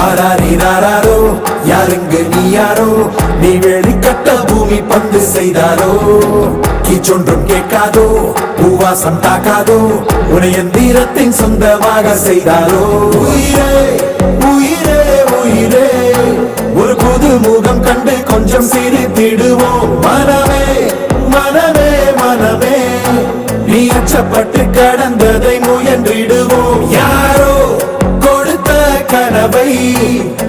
ஆராரிராரோ யாருங்க நீ யாரோ நீ வெளிக்கட்ட பூமி பந்து செய்தாரோ கீச்சொன்றும் கேட்காதோ பூவாசம் தாக்காதோ உன்னை எந்திரத்தின் சொந்தமாக செய்தாரோ உயிரே உயிரே உயிரே ஒரு புது முகம் கண்டு கொஞ்சம் சிரித்திடுவோம் மனமே மனமே மனமே நீ அச்சப்பட்டு கடந்ததை முயன்றிடுவோம் யாரோ கொடுத்த கனவை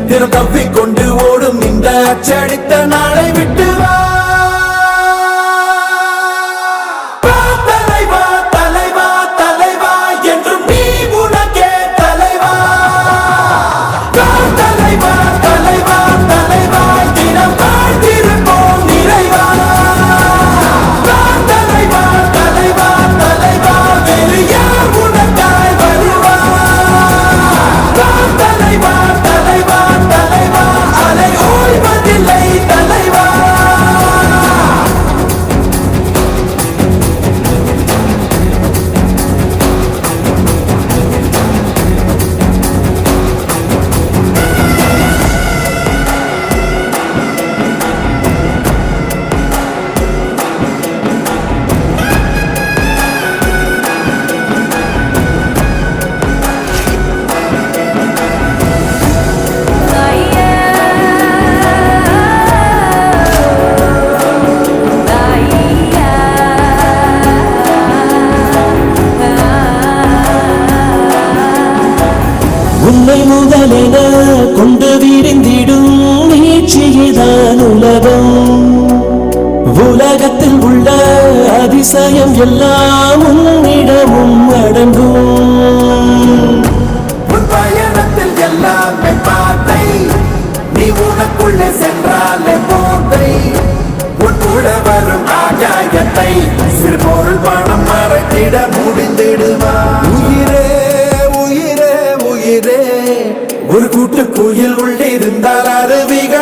தினம் தப்பிக்கொண்டு ஓடும் இந்த அச்சடித்த நாளை விட்டு வா உன்னை முதலென கொண்டு விரிந்திடும் நீட்சியதான் உலகம் உலகத்தில் உள்ள அதிசயம் எல்லாம் உன்னிடமும் அடங்கும் உன் பயணத்தில் எல்லாமே பாதை நீ உனக்குள்ளே சென்றாலே போதை உன் கூட வரும் ஆகாயத்தை சிறு பொருள் பணம் மறைத்திட முடிந்திடுவா உயிரே உயிரே உயிரே ஒரு கூட்டு குயில் உள்ளிருந்தால் அருவிகள்